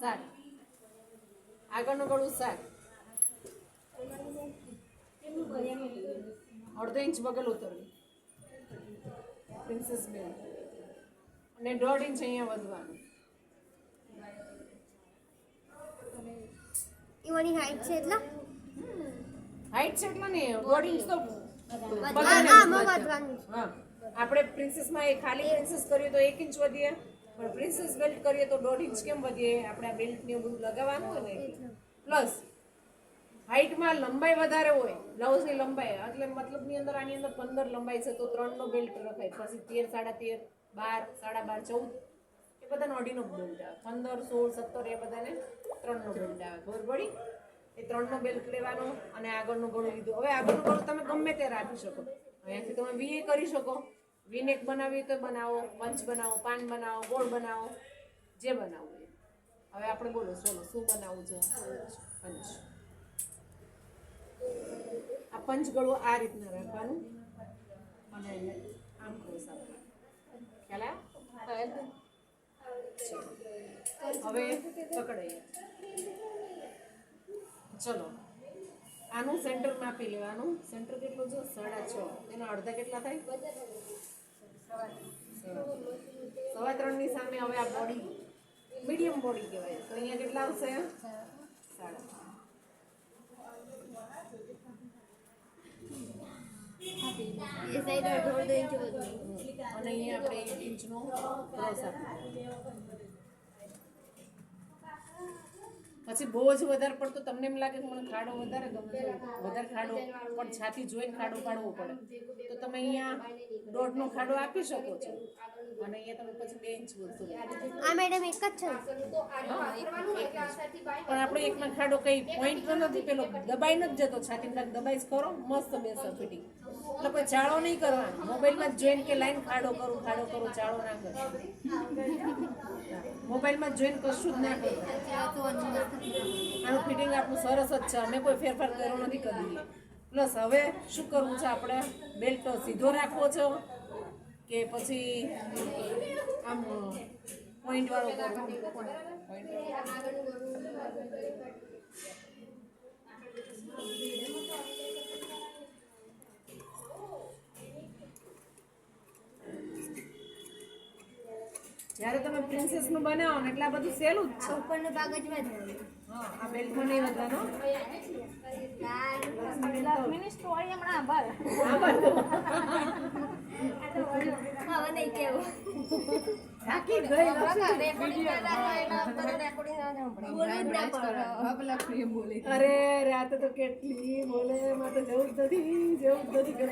7 આગળનું ગળું 7 અડધો ઇંચ બગલ ઉતરવી પ્રિન્સેસ બેલ્ટ અને 1.5 ઇંચ અહીંયા વધવાનું ઈવાની હાઈટ છે એટલા હાઈટ છે એટલા ને 1.5 ઇંચ તો વધવાનું હા આપણે પ્રિન્સેસમાં એ ખાલી પ્રિન્સેસ કરીએ તો 1 ઇંચ વધીએ પણ પ્રિન્સેસ બેલ્ટ કરીએ તો 1.5 ઇંચ કેમ વધીએ આપણે આ બેલ્ટ ને બધું લગાવવાનું હોય ને પ્લસ હાઈટમાં લંબાઈ વધારે હોય બ્લાઉઝની લંબાઈ એટલે મતલબની અંદર આની અંદર 15 લંબાઈ છે તો 3 નો બેલ્ટ રખાય પછી 13 13.5 12 14.5 એ બધાનો અઢીનો બેલ્ટ આવે 15 16 17 એ બધાને 3 નો બેલ્ટ આવે ખબર પડી એ 3 નો બેલ્ટ લેવાનો અને આગળનું ગળું લીધું હવે આગળનું ગળું તમે ગમે તે રાખી શકો અહીંયાથી તમે વી કરી શકો વી નેક બનાવી તો બનાવો પંચ બનાવો પાન બનાવો ગોળ બનાવો જે બનાવવું એ હવે આપણે બોલો ચલો શું બનાવવું છે પંચ આ પંચ ગળું આ રીતના રાખવાનું અને આમ ક્રોસ આપવાનું ખ્યાલ આવ્યો હવે પકડાઈએ ચલો આનું સેન્ટર માપી લેવાનું સેન્ટર કેટલું છે 6.5 એના અડધા કેટલા થાય 3.25 ની સામે હવે આ બોડી મીડિયમ બોડી કહેવાય તો અહીંયા કેટલા આવશે 7.5 એ સાઈડ 1.5 ઇંચ વધુ અને અહીંયા આપણે 1 ઇંચનો ક્રોસ આપવાનો પછી બહુ જ વધારે પડતો તમને એમ લાગે કે મને ખાડો વધારે ગમે છે વધારે ખાડો પણ છાતી જોઈને ખાડો કાઢવો પડે તો તમે અહીંયા 1.5 નો ખાડો આપી શકો છો અને અહીંયા તમે પછી 2 ઇંચ વધુ આ મેડમ એક જ છે પણ આપણે એકમાં ખાડો કઈ પોઈન્ટ તો નથી પેલો દબાઈ નથી જતો છાતી તક દબાઈ જ કરો મસ્ત બેસે ફિટિંગ એટલે કોઈ ચાળો નહીં કરવાનો મોબાઈલમાં જોઈને કે લાઈન ખાડો કરું ચાળો ના કરો મોબાઈલમાં જોઈને કશું જ ના કરો આનું ફિટિંગ આપણું સરસ જ છે અમે કોઈ ફેરફાર કર્યો નથી કદી પ્લસ હવે શું કરવું છે આપણે બેલ્ટ સીધો રાખવો છે કે પછી આમ પોઈન્ટ વાળો કરવો જ્યારે તમે પ્રિન્સેસ નું બનાવો ને એટલે આ બધું સહેલું જ છે ઉપરનો ભાગ જ વધવાનો હા આ બેલ્ટમાં નહીં વધવાનો સ્ટોરી હમણાં આભાર હવે નહીં કેવું થાકી ગઈ અરે રાતે તો કેટલી બોલે માં તો જવું જ નથી કરે